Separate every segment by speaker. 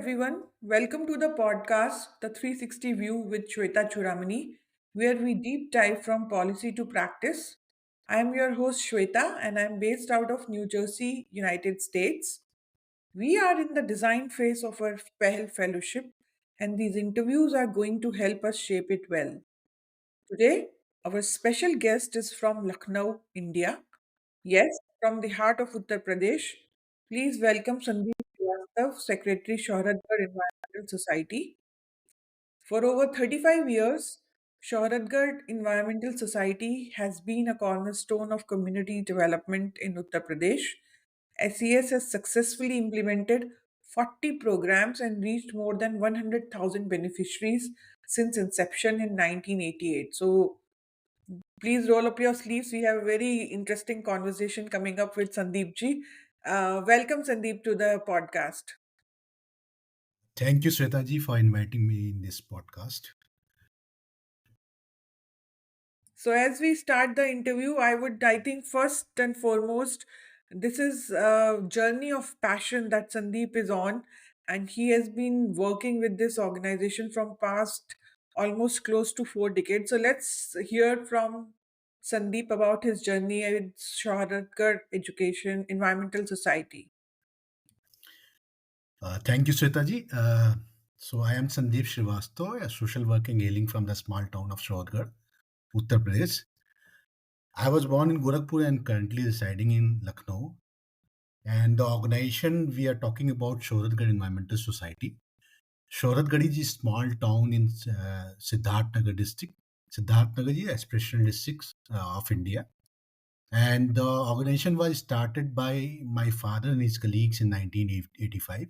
Speaker 1: everyone. Welcome to the podcast, The 360 View with Shweta Chooramani, where we deep dive from policy to practice. I am your host, Shweta, and I am based out of New Jersey, United States. We are in the design phase of our Pehel Fellowship, and these interviews are going to help us shape it well. Today, our special guest is from Lucknow, India. Yes, from the heart of Uttar Pradesh. Please welcome Sandeep Srivastava, Secretary, Shohradgarh Environmental Society. For over 35 years, Shohradgarh Environmental Society has been a cornerstone of community development in Uttar Pradesh. SES has successfully implemented 40 programs and reached more than 100,000 beneficiaries since inception in 1988. So, please roll up your sleeves. We have a very interesting conversation coming up with Sandeep ji. Welcome, Sandeep, to the podcast.
Speaker 2: Thank you, Shweta ji, for inviting me in this podcast.
Speaker 1: So, as we start the interview, I think, first and foremost, this is a journey of passion that Sandeep is on, and he has been working with this organization from past almost close to 4 decades. So, let's hear from Sandeep about his journey with Shaharadkar Education Environmental Society.
Speaker 2: Thank you, Shweta ji. So, I am Sandeep Srivastava, a social worker hailing from the small town of Shodhgarh, Uttar Pradesh. I was born in Gorakhpur and currently residing in Lucknow. And the organization we are talking about, Shohradgarh Environmental Society. Shohradgarh is a small town in Siddharthnagar district. Siddharthnagar is aspirational district of India. And the organization was started by my father and his colleagues in 1985.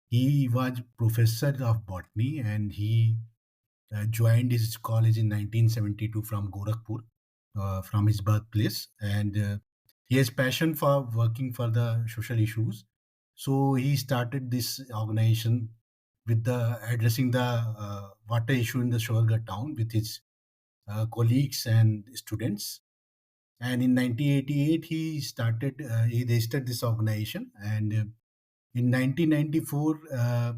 Speaker 2: He was professor of botany and he joined his college in 1972 from Gorakhpur, from his birthplace. And he has passion for working for the social issues. So he started this organization with the addressing the water issue in the Shoalgarh town with his colleagues and students. And in 1988, he registered this organization. And in 1994,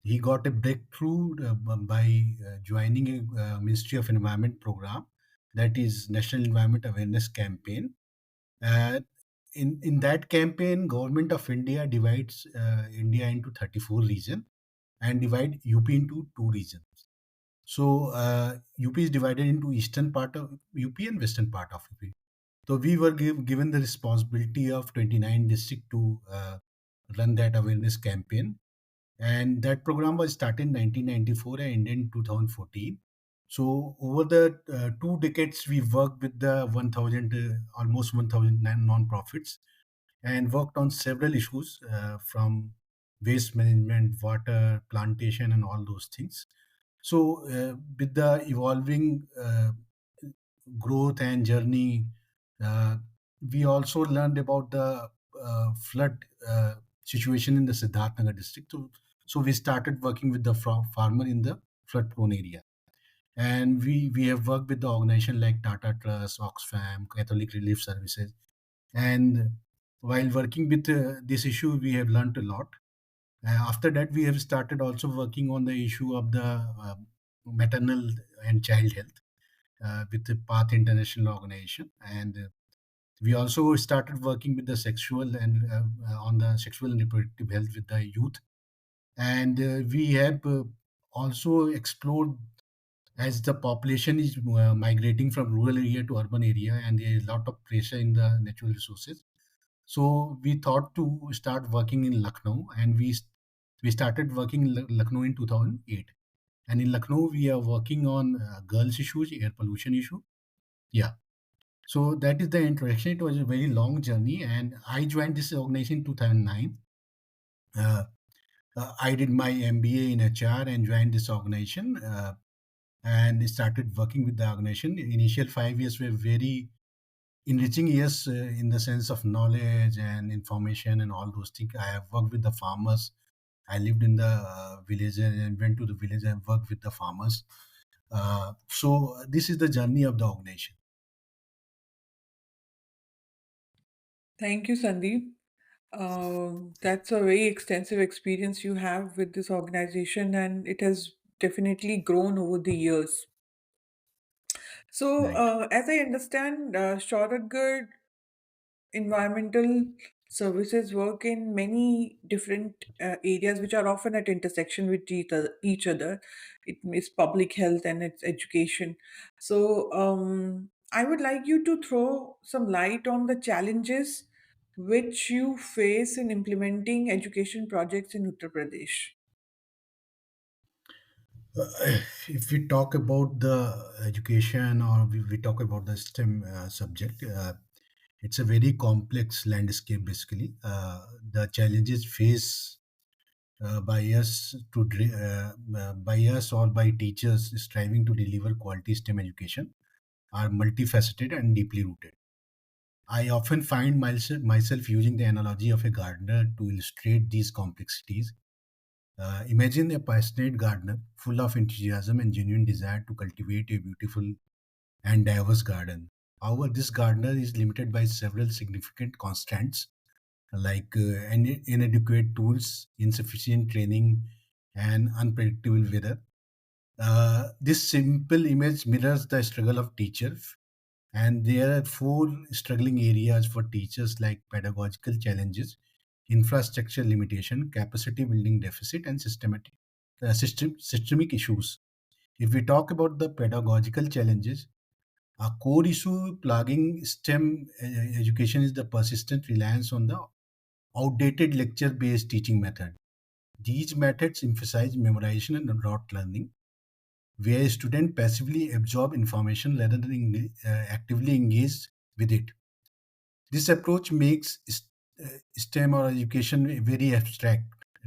Speaker 2: he got a breakthrough by joining a Ministry of Environment program, that is National Environment Awareness Campaign. Uh, in that campaign, Government of India divides India into 34 regions and divide UP into two regions. So UP is divided into eastern part of UP and western part of UP. So we were given the responsibility of 29 district to run that awareness campaign, and that program was started in 1994 and ended in 2014. So over the 2 decades, we worked with the 1,000, almost 1,000 non-profits, and worked on several issues from waste management, water, plantation, and all those things. So with the evolving growth and journey, uh, we also learned about the flood situation in the Siddharthnagar district. So we started working with the farmer in the flood prone area. And we have worked with the organization like Tata Trust, Oxfam, Catholic Relief Services. And while working with this issue, we have learned a lot. After that, we have started also working on the issue of the maternal and child health with the Path International Organization. And we also started working with the sexual and on the sexual and reproductive health with the youth. And we have also explored, as the population is migrating from rural area to urban area and there is a lot of pressure in the natural resources. So we thought to start working in Lucknow, and we started working in Lucknow in 2008. And in Lucknow, we are working on girls issues, air pollution issue. Yeah. So that is the introduction. It was a very long journey, and I joined this organization in 2009. Uh, I did my MBA in HR and joined this organization and started working with the organization. Initial 5 years were very enriching years in the sense of knowledge and information and all those things. I have worked with the farmers. I lived in the village and went to the village and worked with the farmers. So this is the journey of the organization.
Speaker 1: Thank you, Sandeep. That's a very extensive experience you have with this organization, and it has definitely grown over the years. So,
Speaker 2: Right.
Speaker 1: as I understand, Shortcut environmental services work in many different areas which are often at intersection with each other. It is public health and it's education. So I would like you to throw some light on the challenges which you face in implementing education projects in Uttar Pradesh.
Speaker 2: If we talk about the education or we talk about the STEM subject, it's a very complex landscape basically. The challenges faced by us or by teachers striving to deliver quality STEM education are multifaceted and deeply rooted. I often find myself using the analogy of a gardener to illustrate these complexities. Imagine a passionate gardener full of enthusiasm and genuine desire to cultivate a beautiful and diverse garden. However, this gardener is limited by several significant constraints like inadequate tools, insufficient training, and unpredictable weather. This simple image mirrors the struggle of teachers, and there are four struggling areas for teachers like pedagogical challenges, infrastructure limitation, capacity building deficit, and systemic issues. If we talk about the pedagogical challenges, a core issue plaguing STEM education is the persistent reliance on the outdated lecture based teaching method. These methods emphasize memorization and rote learning, where a student passively absorb information rather than actively engage with it. This approach makes STEM or education very abstract,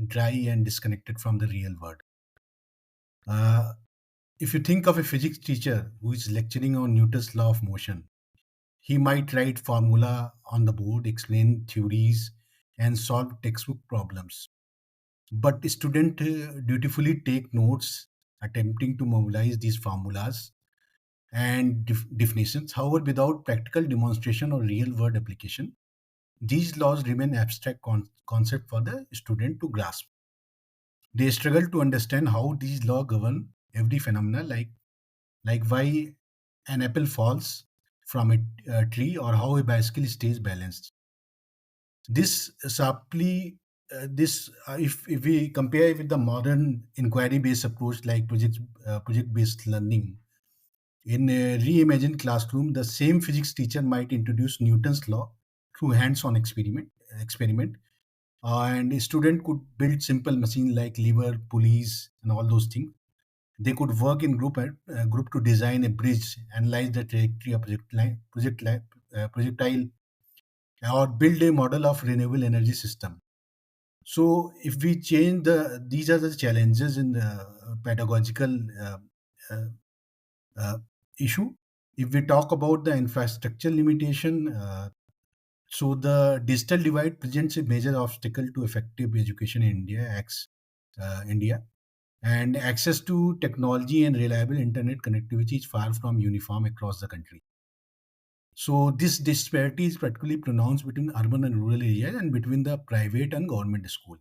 Speaker 2: dry, and disconnected from the real world. Uh, if you think of a physics teacher who is lecturing on Newton's law of motion, he might write formula on the board, explain theories, and solve textbook problems. But students dutifully take notes, attempting to mobilize these formulas and definitions. However, without practical demonstration or real world application, these laws remain abstract concept for the student to grasp. They struggle to understand how these laws govern every phenomena, like why an apple falls from a tree or how a bicycle stays balanced. This sharply if we compare it with the modern inquiry based approach like project based learning, in a reimagined classroom, the same physics teacher might introduce Newton's law through hands-on experiment, and a student could build simple machines like lever, pulleys, and all those things. They could work in group to design a bridge, analyze the trajectory of projectile, or build a model of renewable energy system. So, if we change these are the challenges in the pedagogical uh, uh, issue. If we talk about the infrastructure limitation, so the digital divide presents a major obstacle to effective education in India, and access to technology and reliable internet connectivity is far from uniform across the country. So this disparity is particularly pronounced between urban and rural areas and between the private and government school.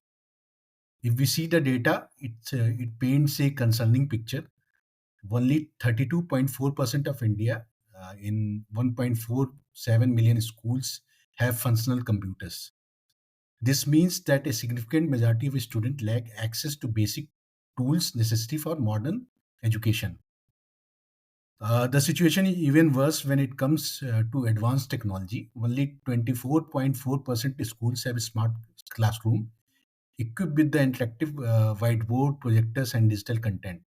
Speaker 2: If we see the data, it paints a concerning picture. Only 32.4% of India, in 1.47 million schools, have functional computers. This means that a significant majority of students lack access to basic tools necessary for modern education. The situation is even worse when it comes to advanced technology. Only 24.4% schools have a smart classroom equipped with the interactive whiteboard, projectors, and digital content.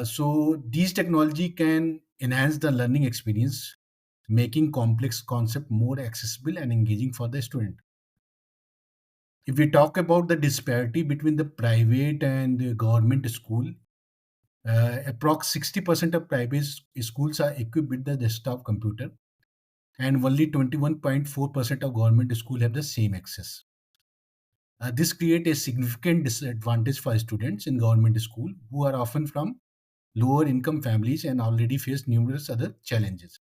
Speaker 2: So these technology can enhance the learning experience, making complex concept more accessible and engaging for the student. If we talk about the disparity between the private and the government school, approx 60% of private schools are equipped with the desktop computer, and only 21.4% of government school have the same access. This creates a significant disadvantage for students in government school who are often from lower income families and already face numerous other challenges.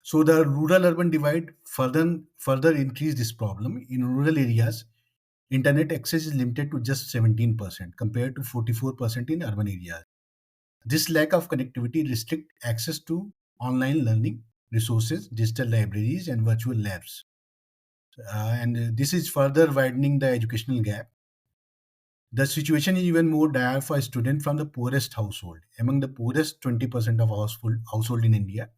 Speaker 2: So the rural-urban divide further increased this problem. In rural areas, internet access is limited to just 17% compared to 44% in urban areas. This lack of connectivity restricts access to online learning resources, digital libraries, and virtual labs. And this is further widening the educational gap. The situation is even more dire for students from the poorest household. Among the poorest 20% of household in India,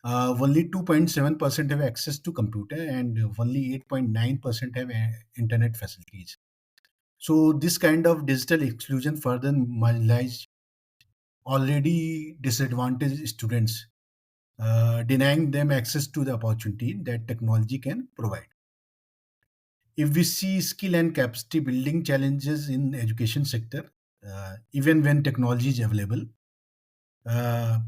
Speaker 2: only 2.7% have access to computer and only 8.9% have internet facilities. So this kind of digital exclusion further marginalizes already disadvantaged students, denying them access to the opportunity that technology can provide. If we see skill and capacity building challenges in education sector, even when technology is available, uh,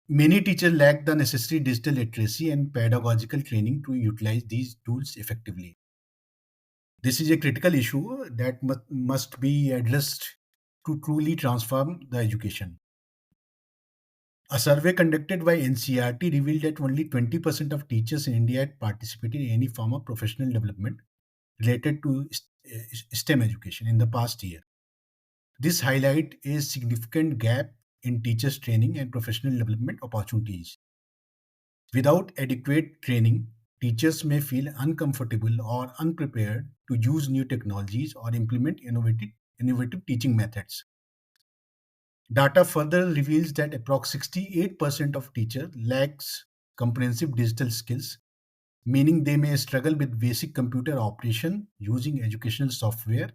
Speaker 2: many teachers lack the necessary digital literacy and pedagogical training to utilize these tools effectively. This is a critical issue that must be addressed to truly transform the education. A survey conducted by NCRT revealed that only 20% of teachers in India had participated in any form of professional development related to STEM education in the past year. This highlights a significant gap in teachers' training and professional development opportunities. Without adequate training, teachers may feel uncomfortable or unprepared to use new technologies or implement innovative teaching methods. Data further reveals that approximately 68% of teachers lacks comprehensive digital skills, meaning they may struggle with basic computer operation, using educational software,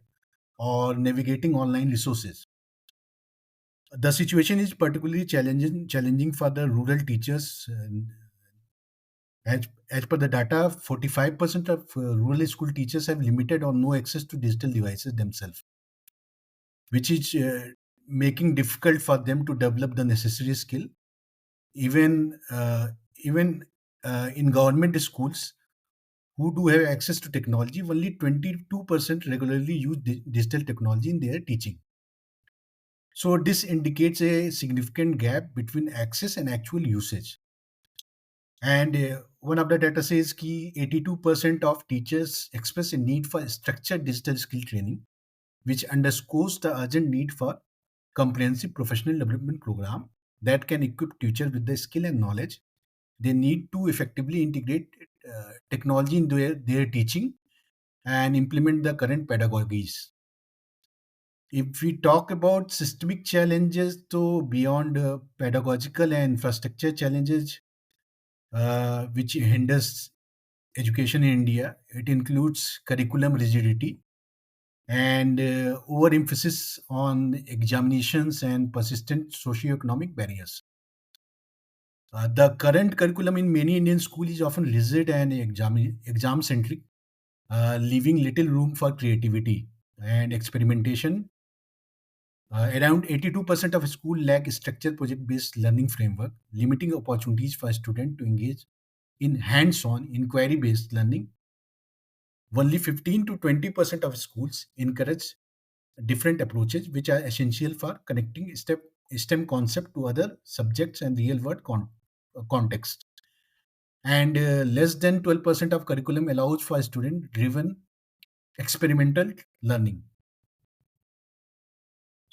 Speaker 2: or navigating online resources. The situation is particularly challenging for the rural teachers. As per the data, 45% of rural school teachers have limited or no access to digital devices themselves, which is making difficult for them to develop the necessary skill. Even in government schools who do have access to technology, only 22% regularly use digital technology in their teaching. So this indicates a significant gap between access and actual usage. And one of the data says that 82% of teachers express a need for structured digital skill training, which underscores the urgent need for comprehensive professional development program that can equip teachers with the skill and knowledge they need to effectively integrate technology into their teaching and implement the current pedagogies. If we talk about systemic challenges, so beyond pedagogical and infrastructure challenges, which hinders education in India, it includes curriculum rigidity and overemphasis on examinations and persistent socioeconomic barriers. The current curriculum in many Indian schools is often rigid and exam centric, leaving little room for creativity and experimentation. Around 82% of school lack structured project-based learning framework, limiting opportunities for students to engage in hands-on inquiry-based learning. Only 15 to 20% of schools encourage different approaches, which are essential for connecting STEM concept to other subjects and real-world context. And less than 12% of curriculum allows for student-driven experimental learning.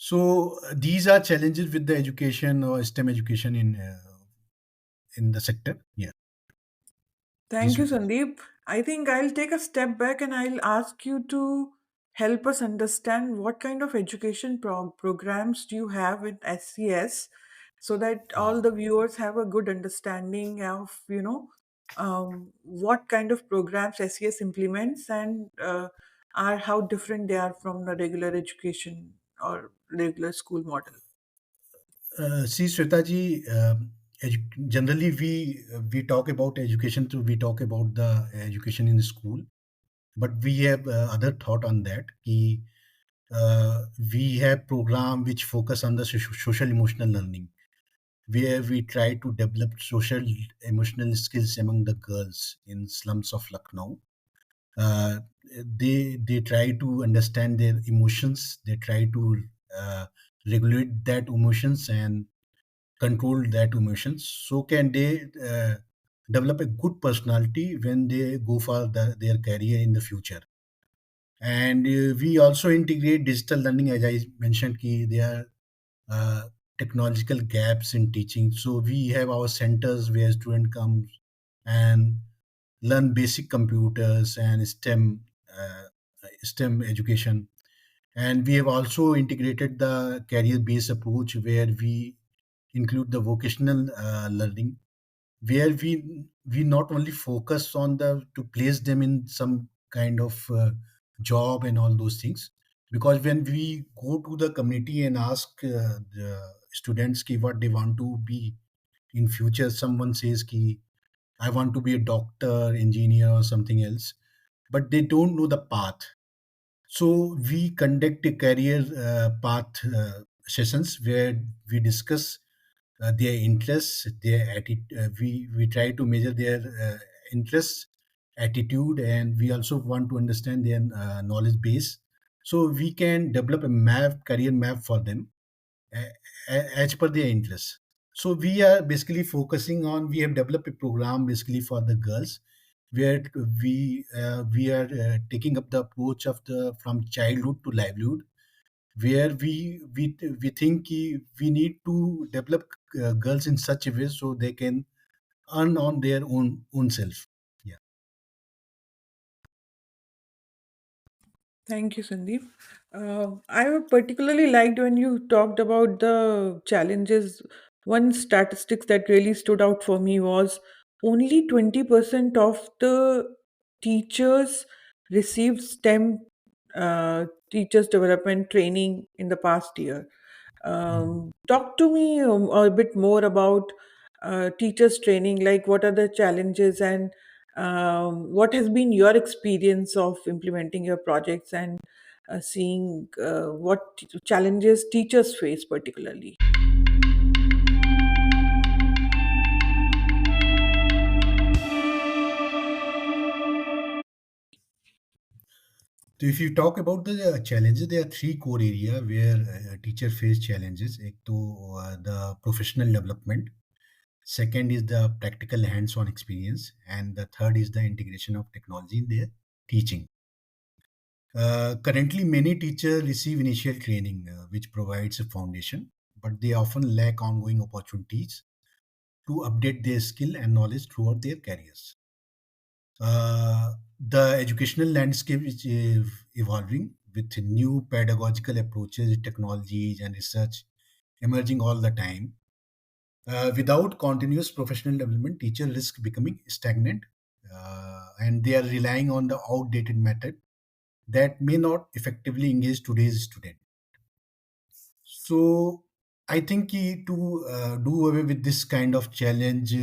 Speaker 2: So these are challenges with the education or STEM education in the sector. Yeah,
Speaker 1: Thank
Speaker 2: please.
Speaker 1: you,
Speaker 2: Shweta.
Speaker 1: Sandeep. I think I'll take a step back and I'll ask you to help us understand what kind of education programs do you have in SCS so that all the viewers have a good understanding of, what kind of programs SCS implements and are how different they are from the regular education or regular school model.
Speaker 2: See, Shweta ji, generally we talk about education, so we talk about the education in school, but we have other thought on that. We have program which focus on the social emotional learning, where we try to develop social emotional skills among the girls in slums of Lucknow. Uh, they try to understand their emotions. They try to uh, regulate that emotions and control that emotions. So can they develop a good personality when they go for their career in the future. And we also integrate digital learning, as I mentioned, ki there are uh, technological gaps in teaching. So we have our centers where student comes and learn basic computers and STEM education. And we have also integrated the career-based approach where we include the vocational learning, where we not only focus on the to place them in some kind of job and all those things, because when we go to the community and ask the students ki what they want to be in future, someone says ki I want to be a doctor, engineer, or something else, but they don't know the path. So we conduct a career path sessions where we discuss their interests, we try to measure their interests, attitude, and we also want to understand their knowledge base, so we can develop a career map for them as per their interests. So we are basically focusing on. We have developed a program basically for the girls, where we are taking up the approach of the from childhood to livelihood, where we think we need to develop girls in such a way so they can earn on their own self. Yeah.
Speaker 1: Thank you, Sandeep. I particularly liked when you talked about the challenges. One statistics that really stood out for me was only 20% of the teachers received STEM teachers development training in the past year.
Speaker 2: Mhm.
Speaker 1: Talk to me a bit more about teachers training, like what are the challenges and what has been your experience of implementing your projects and seeing what challenges teachers face particularly?
Speaker 2: So if you talk about the challenges, there are three core areas where teacher face challenges. एक तो the professional development, second is the practical hands-on experience, and the third is the integration of technology in their teaching. Currently, many teachers receive initial training, which provides a foundation, but they often lack ongoing opportunities to update their skill and knowledge throughout their careers. The educational landscape is evolving with new pedagogical approaches, technologies, and research emerging all the time. Without continuous professional development, teachers risk becoming stagnant, and they are relying on the outdated method that may not effectively engage today's student. So I think to do away with this kind of challenge,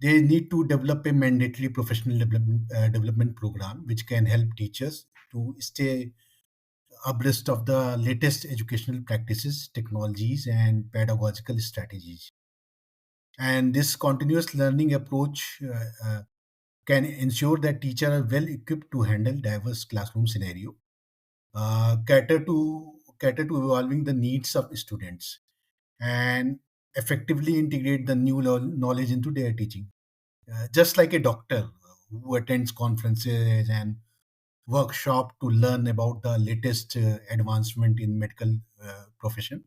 Speaker 2: they need to develop a mandatory professional development program which can help teachers to stay abreast of the latest educational practices, technologies, and pedagogical strategies. And this continuous learning approach can ensure that teachers are well equipped to handle diverse classroom scenario, cater to evolving the needs of students, and effectively integrate the new knowledge into their teaching. Just like a doctor who attends conferences and workshop to learn about the latest advancement in medical profession.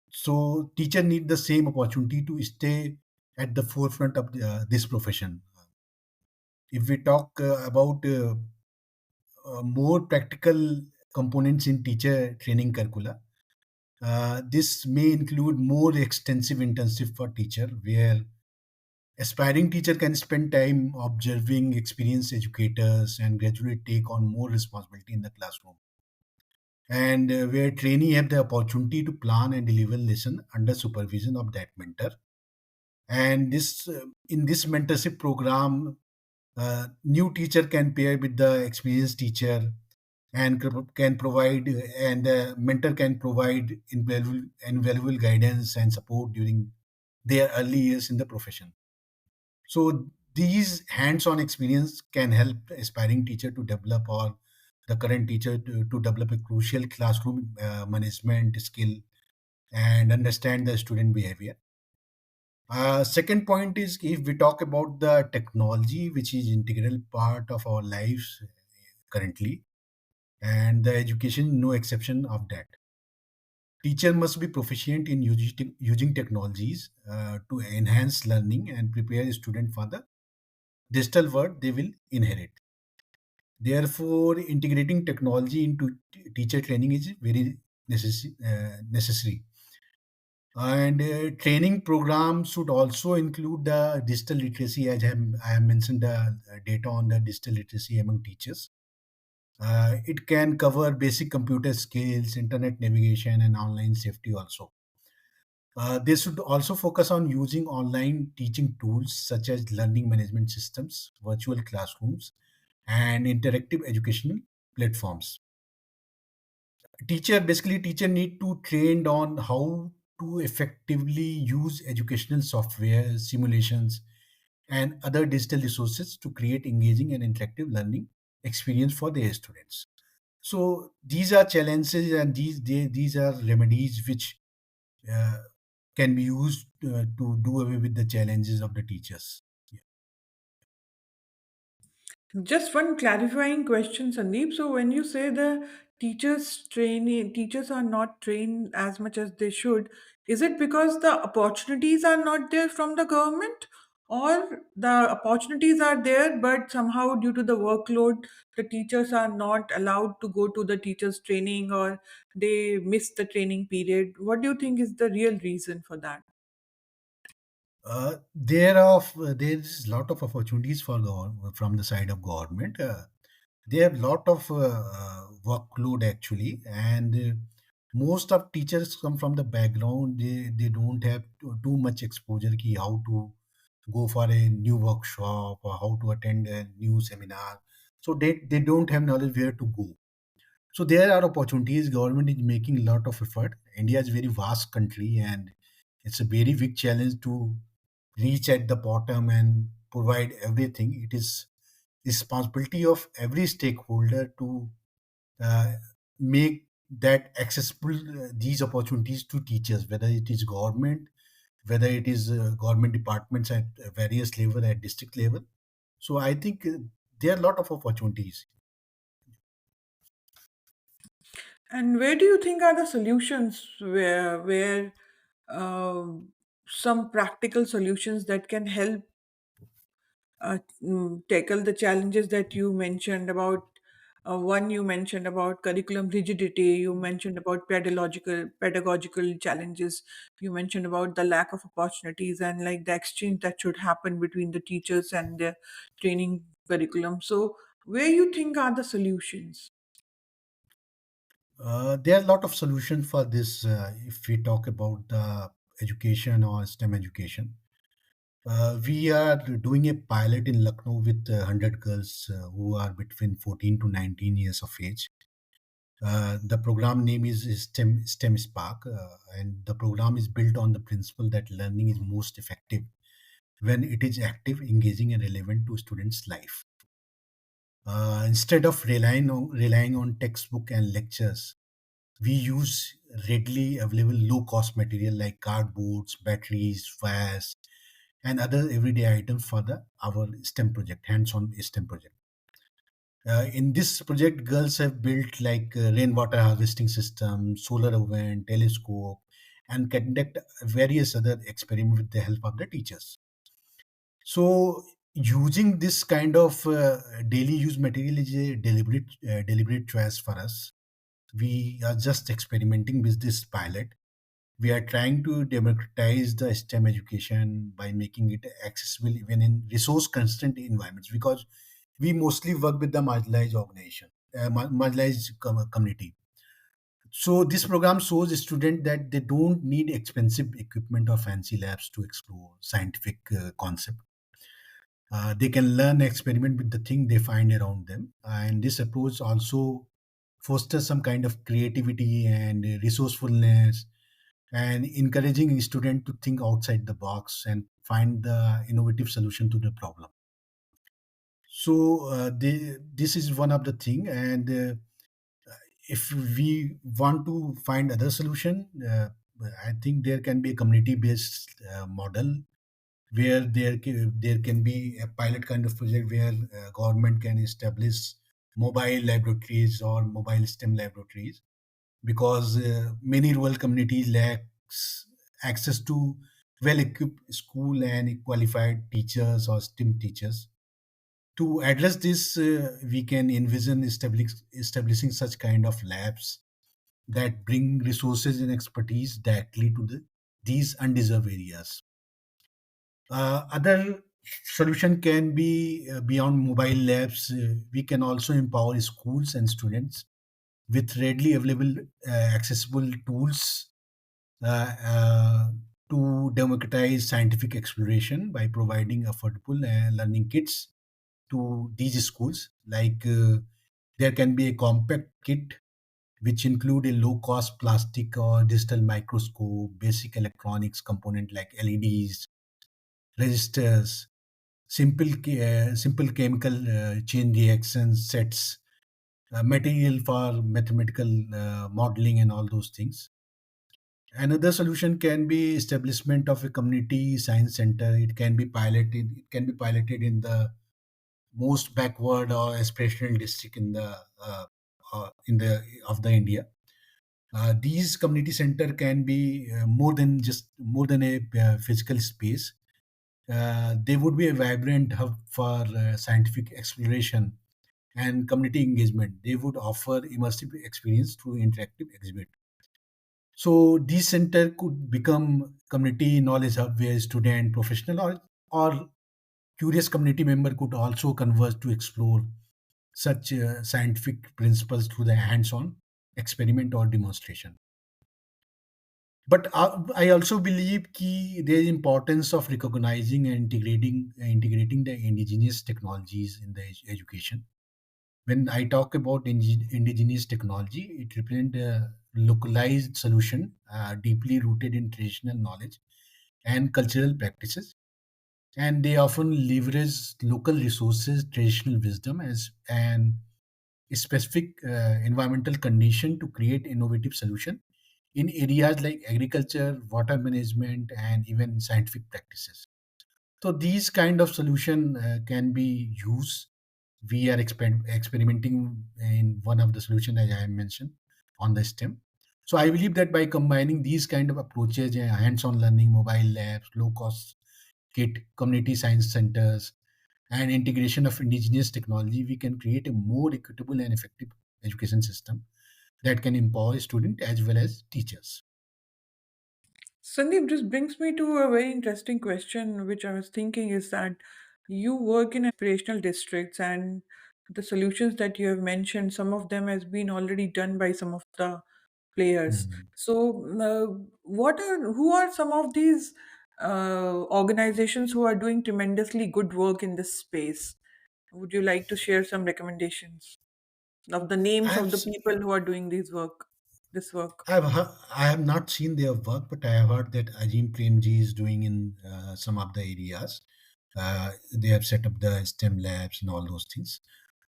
Speaker 2: So teacher need the same opportunity to stay at the forefront of this profession. If we talk about more practical components in teacher training curricula, this may include more extensive intensive for teacher, where aspiring teacher can spend time observing experienced educators and gradually take on more responsibility in the classroom. And where trainee have the opportunity to plan and deliver lesson under supervision of that mentor. And this in this mentorship program, new teacher can pair with the experienced teacher and can provide and the mentor can provide invaluable guidance and support during their early years in the profession. So these hands-on experience can help aspiring teacher to develop or the current teacher to develop a crucial classroom management skill and understand the student behavior. Second point is, if we talk about the technology, which is integral part of our lives currently, and the education, no exception of that. Teacher must be proficient in using technologies to enhance learning and prepare student for the digital world they will inherit. Therefore, integrating technology into teacher training is very necessary. And training programs should also include the digital literacy, as I have mentioned the data on the digital literacy among teachers. It can cover basic computer skills, internet navigation, and online safety also. They should also focus on using online teaching tools such as learning management systems, virtual classrooms, and interactive educational platforms. Teacher need to trained on how to effectively use educational software, simulations, and other digital resources to create engaging and interactive learning experience for their students. So these are challenges, and these are remedies which uh, can be used to do away with the challenges of the teachers. Yeah.
Speaker 1: Just one clarifying question, Sandeep. So when you say the teachers are not trained as much as they should, is it because the opportunities are not there from the government, or the opportunities are there but somehow due to the workload the teachers are not allowed to go to the teachers training, or they miss the training period? What do you think is the real reason for that?
Speaker 2: There is lot of opportunities for from the side of government. They have lot of workload actually, and most of teachers come from the background. They don't have too much exposure ki how to go for a new workshop or how to attend a new seminar. So they don't have knowledge where to go. So there are opportunities. Government is making a lot of effort. India is a very vast country, and it's a very big challenge to reach at the bottom and provide everything. It is responsibility of every stakeholder to uh, make that accessible, these opportunities to teachers, whether it is government, whether it is government departments at various level, at district level. So I think there are a lot of opportunities.
Speaker 1: And where do you think are the solutions, where um, some practical solutions that can help tackle the challenges that you mentioned about? One, you mentioned about curriculum rigidity, you mentioned about pedagogical challenges, you mentioned about the lack of opportunities and like the exchange that should happen between the teachers and the training curriculum. So where you think are the solutions?
Speaker 2: There are a lot of solutions for this if we talk about the education or STEM education. We are doing a pilot in Lucknow with 100 girls who are between 14 to 19 years of age. The program name is STEM Spark, and the program is built on the principle that learning is most effective when it is active, engaging, and relevant to students' life. Instead of relying on textbook and lectures, we use readily available low-cost material like cardboards, batteries, wires, and other everyday items for the our STEM project, hands-on STEM project. In this project, girls have built like rainwater harvesting system, solar oven, telescope, and conduct various other experiments with the help of the teachers. So, using this kind of daily use material is a deliberate choice for us. We are just experimenting with this pilot. We are trying to democratize the STEM education by making it accessible even in resource constrained environments, because we mostly work with the marginalized organization, marginalized community. So this program shows students that they don't need expensive equipment or fancy labs to explore scientific concept. They can learn, experiment with the thing they find around them, and this approach also fosters some kind of creativity and resourcefulness, and encouraging student to think outside the box and find the innovative solution to the problem. So this is one of the thing, and if we want to find other solution, I think there can be a community based model where there can be a pilot kind of project where government can establish mobile laboratories or mobile STEM laboratories, because many rural communities lacks access to well-equipped school and qualified teachers or STEM teachers. To address this, we can envision establishing such kind of labs that bring resources and expertise directly to these undeserved areas. Other solution can be beyond mobile labs. We can also empower schools and students with readily available, accessible tools uh, uh, to democratize scientific exploration by providing affordable learning kits to these schools. Like there can be a compact kit which include a low cost plastic or digital microscope, basic electronics component like LEDs, resistors, simple chemical chain reaction sets, material for mathematical modeling and all those things. Another solution can be establishment of a community science center. It can be piloted in the most backward or aspirational district in the of the India. These community center can be more than a physical space. They would be a vibrant hub for scientific exploration and community engagement. They would offer immersive experience through interactive exhibit. So these center could become community knowledge hub where student, professional, or curious community member could also converge to explore such scientific principles through the hands-on experiment or demonstration. But I also believe there is importance of recognizing and integrating the indigenous technologies in the education. When I talk about indigenous technology, it represents a localized solution deeply rooted in traditional knowledge and cultural practices, and they often leverage local resources, traditional wisdom, as and specific environmental condition to create innovative solution in areas like agriculture, water management, and even scientific practices. So these kind of solution can be used. We are experimenting in one of the solution as I mentioned on the STEM. So I believe that by combining these kind of approaches, hands-on learning, mobile labs, low-cost kit, community science centers, and integration of indigenous technology, we can create a more equitable and effective education system that can empower students as well as teachers.
Speaker 1: Sandeep, this brings me to a very interesting question, which I was thinking is that you work in aspirational districts, and the solutions that you have mentioned, some of them has been already done by some of the players.
Speaker 2: Mhm.
Speaker 1: So, who are some of these organizations who are doing tremendously good work in this space? Would you like to share some recommendations of the
Speaker 2: I
Speaker 1: names
Speaker 2: have
Speaker 1: of the
Speaker 2: s-
Speaker 1: people who are doing this work?
Speaker 2: I have not seen their work, but I have heard that Ajim Premji is doing in some of the areas. They have set up the STEM labs and all those things.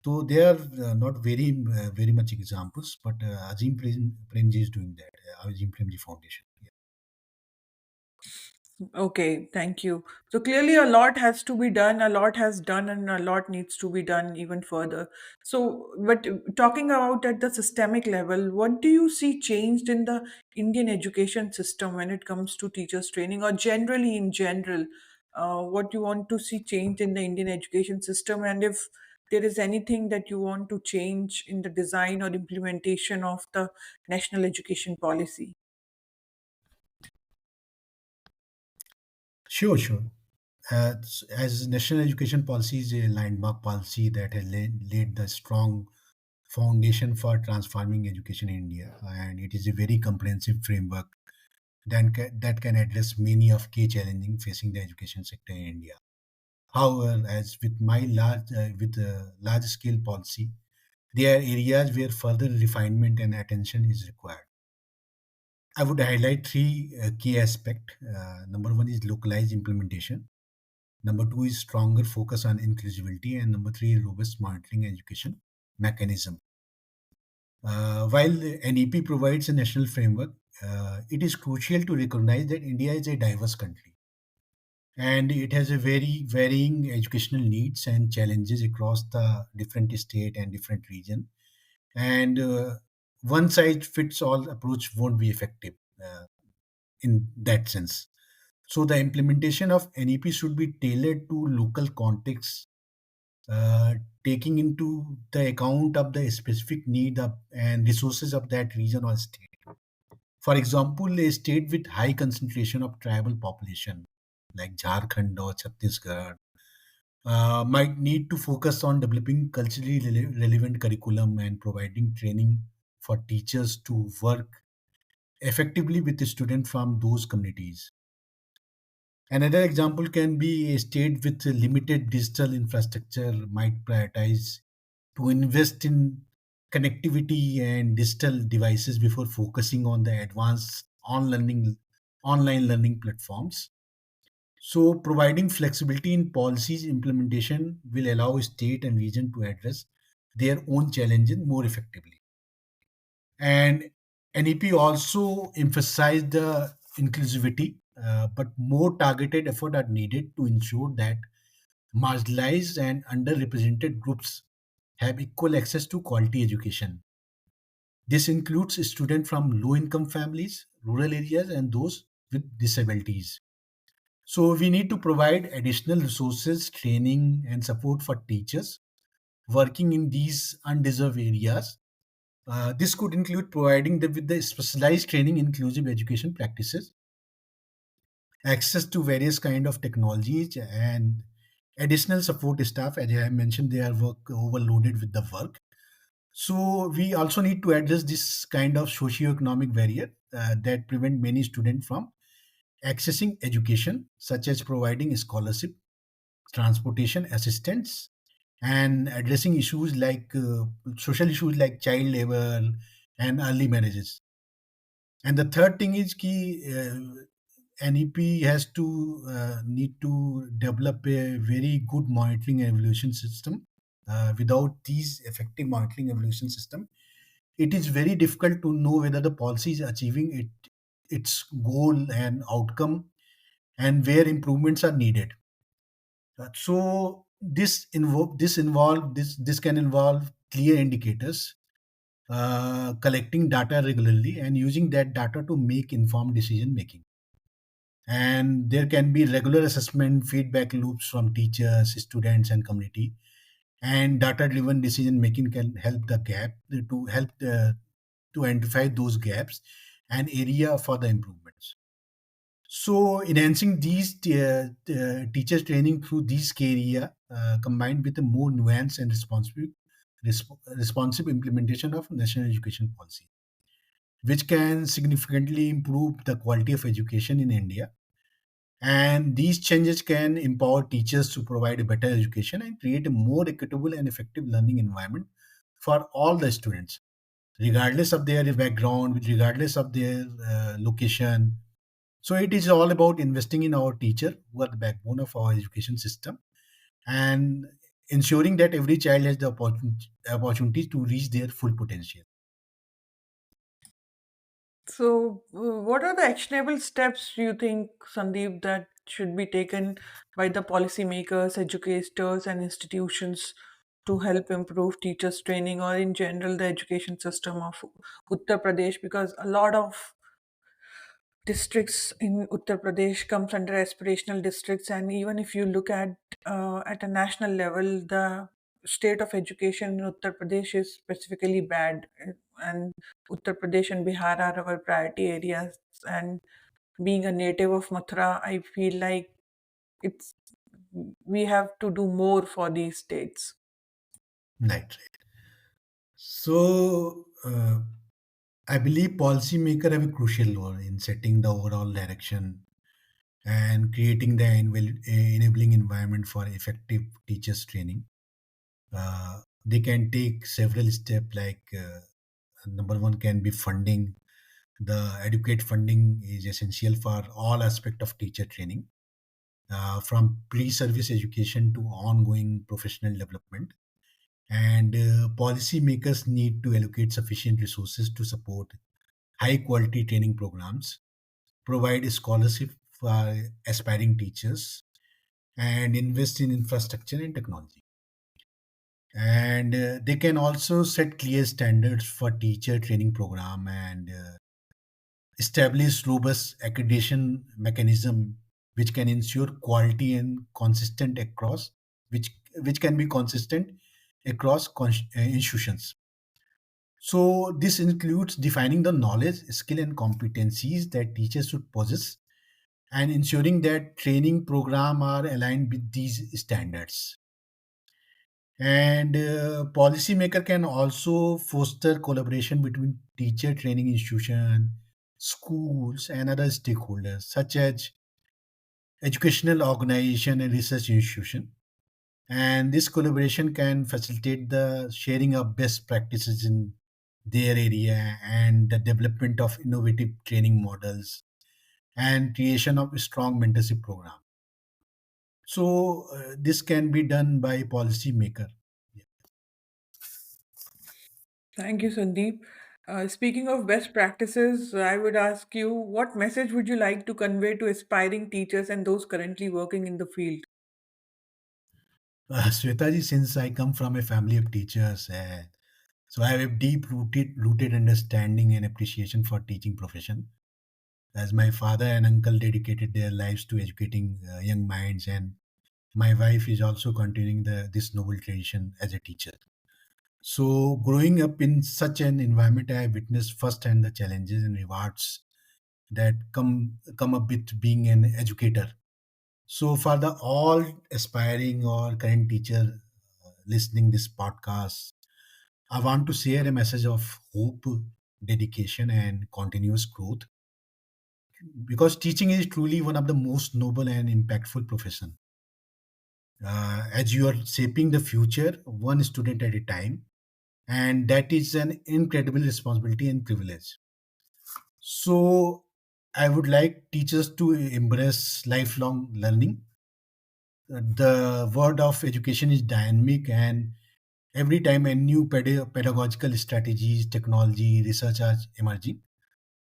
Speaker 2: So they are not very much examples, but Premji is doing that. Ajim Premji Foundation. Yeah.
Speaker 1: Okay, thank you. So clearly, a lot has to be done, a lot has done, and a lot needs to be done even further. So, but talking about at the systemic level, what do you see changed in the Indian education system when it comes to teachers training, or generally in general, what you want to see changed in the Indian education system, and if there is anything that you want to change in the design or implementation of the national education policy?
Speaker 2: Sure, sure. As national education policy is a landmark policy that has laid the strong foundation for transforming education in India, and it is a very comprehensive framework that can address many of key challenges facing the education sector in India. However, as with large scale policy, there are areas where further refinement and attention is required. I would highlight three key aspects. Number one is localized implementation. Number two is stronger focus on inclusivity, and number three, robust monitoring education mechanism. While NEP provides a national framework, it is crucial to recognize that India is a diverse country. and it has a very varying educational needs and challenges across the different state and different region. And one size fits all approach won't be effective in that sense. So the implementation of NEP should be tailored to local context, uh, taking into the account of the specific need of, and resources of that region or state. For example, a state with high concentration of tribal population, like Jharkhand or Chhattisgarh, might need to focus on developing culturally relevant curriculum and providing training for teachers to work effectively with the students from those communities. Another example can be a state with a limited digital infrastructure might prioritize to invest in connectivity and digital devices before focusing on the advanced online learning platforms. So providing flexibility in policies implementation will allow state and region to address their own challenges more effectively. And NEP also emphasized the inclusivity, but more targeted effort are needed to ensure that marginalized and underrepresented groups have equal access to quality education. This includes students from low income families, rural areas, and those with disabilities. So, we need to provide additional resources, training, and support for teachers working in these undeserved areas. This could include providing them with the specialized training, inclusive education practices, access to various kind of technologies, and additional support staff. As I mentioned, they are overloaded with the work. So we also need to address this kind of socio-economic barrier that prevent many students from accessing education, such as providing scholarship, transportation assistance, and addressing issues like social issues like child labor and early marriages. And the third thing is key. NEP has to need to develop a very good monitoring and evaluation system. Without these effective monitoring evaluation system, it is very difficult to know whether the policy is achieving its goal and outcome and where improvements are needed. So this can involve clear indicators, collecting data regularly, and using that data to make informed decision making. And there can be regular assessment feedback loops from teachers, students, and community. And data driven decision making can help the gap to help to identify those gaps and area for the improvements. So enhancing these teachers training through these key area combined with a more nuanced and responsive implementation of national education policy, which can significantly improve the quality of education in India. And these changes can empower teachers to provide a better education and create a more equitable and effective learning environment for all the students, regardless of their background, regardless of their location. So it is all about investing in our teacher, who are the backbone of our education system, and ensuring that every child has the opportunity to reach their full potential.
Speaker 1: So, what are the actionable steps you think, Sandeep, that should be taken by the policymakers, educators, and institutions to help improve teachers' training or in general the education system of Uttar Pradesh? Because a lot of districts in Uttar Pradesh comes under aspirational districts, and even if you look at a national level, the state of education in Uttar Pradesh is specifically bad, and Uttar Pradesh and Bihar are our priority areas. And being a native of Mathura, I feel like it's we have to do more for these states.
Speaker 2: Right. So I believe policymakers have a crucial role in setting the overall direction and creating the enabling environment for effective teachers training. They can take several steps like number one can be funding. The adequate funding is essential for all aspect of teacher training, from pre-service education to ongoing professional development. And policymakers need to allocate sufficient resources to support high quality training programs, provide scholarship for aspiring teachers, and invest in infrastructure and technology. And they can also set clear standards for teacher training program and establish robust accreditation mechanism which can ensure quality and consistent across which can be consistent across institutions. So this includes defining the knowledge, skill, and competencies that teachers should possess, and ensuring that training program are aligned with these standards. And policymaker can also foster collaboration between teacher training institution, schools, and other stakeholders such as educational organization and research institution. And this collaboration can facilitate the sharing of best practices in their area and the development of innovative training models and creation of a strong mentorship program. So this can be done by policymaker.
Speaker 1: Thank you, Sandeep. Speaking of best practices, I would ask you, what message would you like to convey to aspiring teachers and those currently working in the field?
Speaker 2: Swetaji, since I come from a family of teachers, so I have a deep rooted understanding and appreciation for teaching profession. As my father and uncle dedicated their lives to educating young minds, and my wife is also continuing this noble tradition as a teacher. So, growing up in such an environment, I witnessed firsthand the challenges and rewards that come up with being an educator. So, for the all aspiring or current teacher listening this podcast, I want to share a message of hope, dedication, and continuous growth, because teaching is truly one of the most noble and impactful profession. As you are shaping the future, one student at a time, and that is an incredible responsibility and privilege. So, I would like teachers to embrace lifelong learning. The world of education is dynamic, and every time a new pedagogical strategies, technology, research are emerging.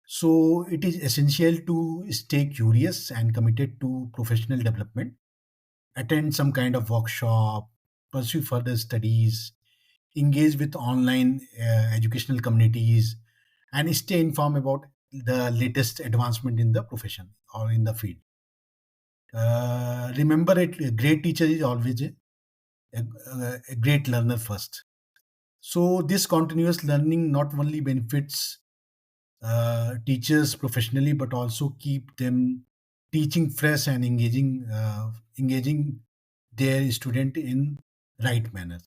Speaker 2: So, it is essential to stay curious and committed to professional development, attend some kind of workshop, pursue further studies, engage with online educational communities, and stay informed about the latest advancement in the profession or in the field. Remember, a great teacher is always a great learner first. So, this continuous learning not only benefits teachers professionally, but also keep them teaching fresh and engaging their student in right manner.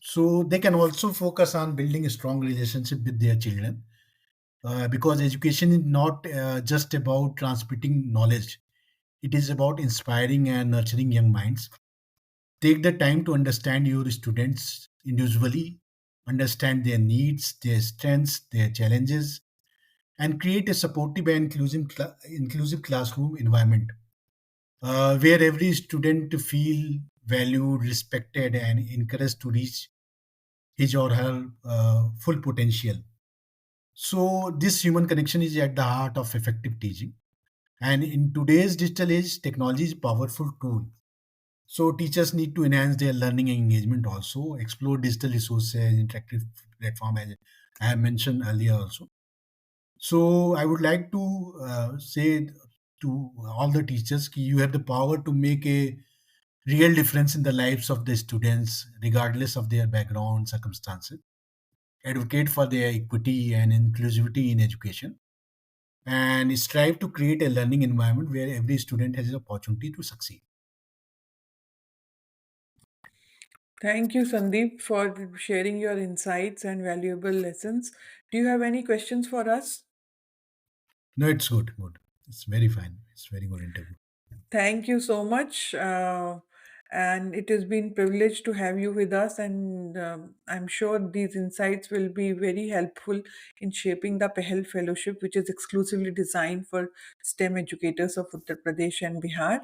Speaker 2: So they can also focus on building a strong relationship with their children, because education is not just about transmitting knowledge. It is about inspiring and nurturing young minds. Take the time to understand your students individually, understand their needs, their strengths, their challenges, and create a supportive and inclusive classroom environment where every student feel valued, respected, and encouraged to reach his or her full potential. So this human connection is at the heart of effective teaching. And in today's digital age, technology is a powerful tool. So teachers need to enhance their learning and engagement also, explore digital resources, interactive platform, as I have mentioned earlier also. So I would like to say to all the teachers that you have the power to make a real difference in the lives of the students, regardless of their background, circumstances. Advocate for their equity and inclusivity in education, and strive to create a learning environment where every student has an opportunity to succeed.
Speaker 1: Thank you, Sandeep, for sharing your insights and valuable lessons. Do you have any questions for us?
Speaker 2: No, it's good, good. It's very fine. It's very good interview.
Speaker 1: Thank you so much. And it has been privilege to have you with us. And I'm sure these insights will be very helpful in shaping the Pehel Fellowship, which is exclusively designed for STEM educators of Uttar Pradesh and Bihar.